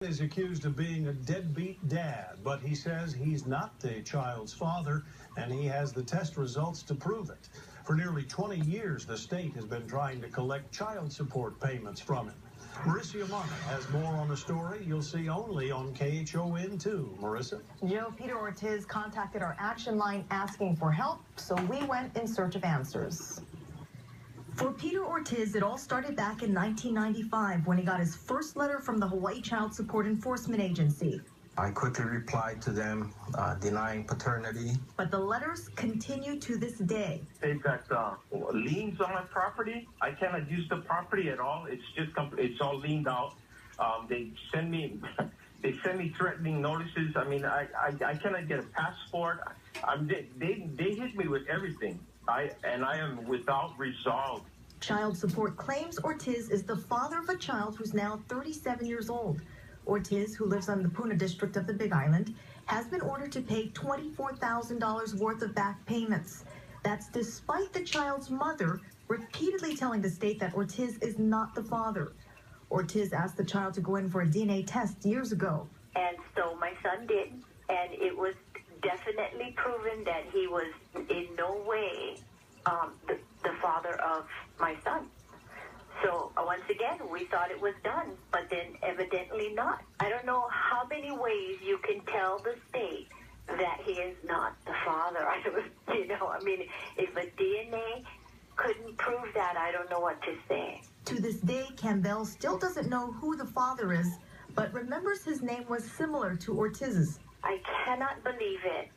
Is accused of being a deadbeat dad, but he says he's not the child's father, and he has the test results to prove it. For nearly 20 years, the state has been trying to collect child support payments from him. Marissa Yamana has more on the story you'll see only on KHON2. Marissa? Joe, Peter Ortiz contacted our action line asking for help, so we went in search of answers. For Peter Ortiz, it all started back in 1995 when he got his first letter from the Hawaii Child Support Enforcement Agency. I quickly replied to them denying paternity. But the letters continue to this day. They've got liens on my property. I cannot use the property at all. It's all liened out. They send me threatening notices. I mean, I cannot get a passport. They hit me with everything. I am without resolve. Child support claims Ortiz is the father of a child who's now 37 years old. Ortiz, who lives on the Puna district of the Big Island, has been ordered to pay $24,000 worth of back payments. That's despite the child's mother repeatedly telling the state that Ortiz is not the father. Ortiz asked the child to go in for a DNA test years ago. And so my son did, and it was definitely proven that he was in no way the father of my son. So once again, we thought it was done, but then evidently not. I don't know how many ways you can tell the state that he is not the father. If a DNA couldn't prove that, I don't know what to say. To this day, Campbell still doesn't know who the father is, but remembers his name was similar to Ortiz's. I cannot believe it.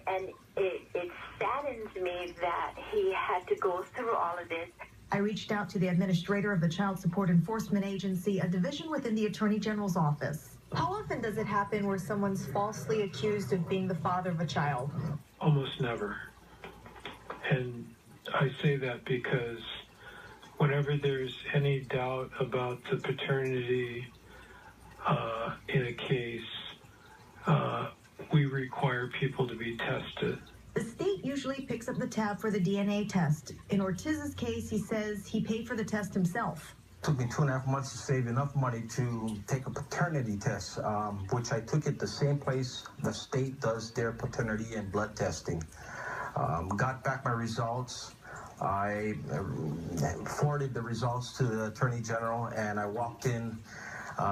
And it saddens me that he had to go through all of this. I reached out to the administrator of the Child Support Enforcement Agency, a division within the Attorney General's office. How often does it happen where someone's falsely accused of being the father of a child? Almost never. And I say that because whenever there's any doubt about the paternity in a case, we require people to be tested. The state usually picks up the tab for the DNA test. In Ortiz's case, he says he paid for the test himself. It took me 2.5 months to save enough money to take a paternity test, which I took at the same place the state does their paternity and blood testing. Got back my results. I forwarded the results to the Attorney General, and I walked in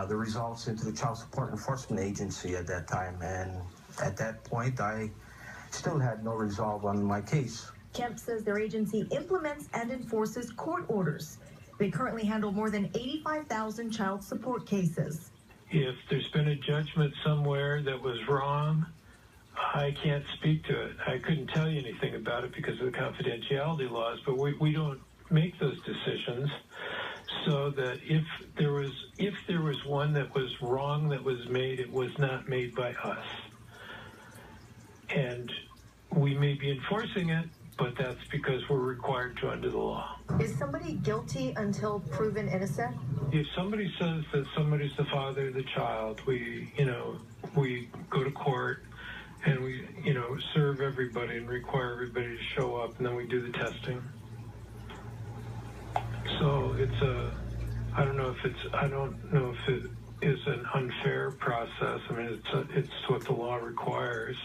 the results into the Child Support Enforcement Agency at that time. And at that point, I still had no resolve on my case. Kemp says their agency implements and enforces court orders. They currently handle more than 85,000 child support cases. If there's been a judgment somewhere that was wrong, I can't speak to it. I couldn't tell you anything about it because of the confidentiality laws, but we don't make those decisions. So that if there was one that was wrong that was made, it was not made by us. And we may be enforcing it, but that's because we're required to under the law. Is somebody guilty until proven innocent? If somebody says that somebody's the father of the child, we go to court and we, serve everybody and require everybody to show up, and then we do the testing. So I don't know if it is an unfair process. I mean, it's what the law requires.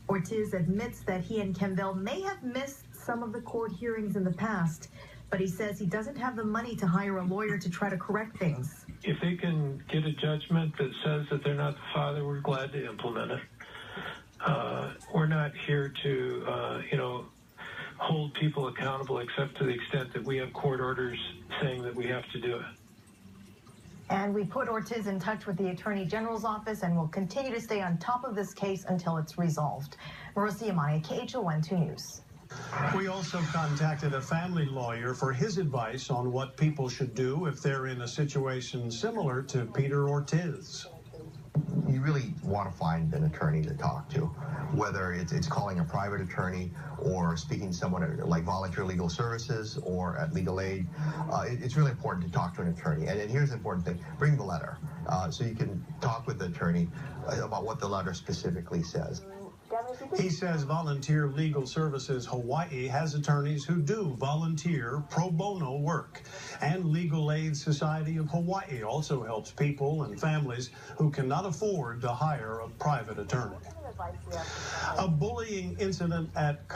Ortiz admits that he and Campbell may have missed some of the court hearings in the past, but he says he doesn't have the money to hire a lawyer to try to correct things. If they can get a judgment that says that they're not the father, we're glad to implement it. We're not here to, hold people accountable except to the extent that we have court orders saying that we have to do it. And we put Ortiz in touch with the Attorney General's office and will continue to stay on top of this case until it's resolved. Marissa Yamani, KHON2 News. We also contacted a family lawyer for his advice on what people should do if they're in a situation similar to Peter Ortiz. You really want to find an attorney to talk to, whether it's calling a private attorney or speaking to someone like Volunteer Legal Services or at Legal Aid. It's really important to talk to an attorney. And here's the important thing, bring the letter so you can talk with the attorney about what the letter specifically says. He says Volunteer Legal Services Hawaii has attorneys who do volunteer pro bono work. And Legal Aid Society of Hawaii also helps people and families who cannot afford to hire a private attorney. A bullying incident at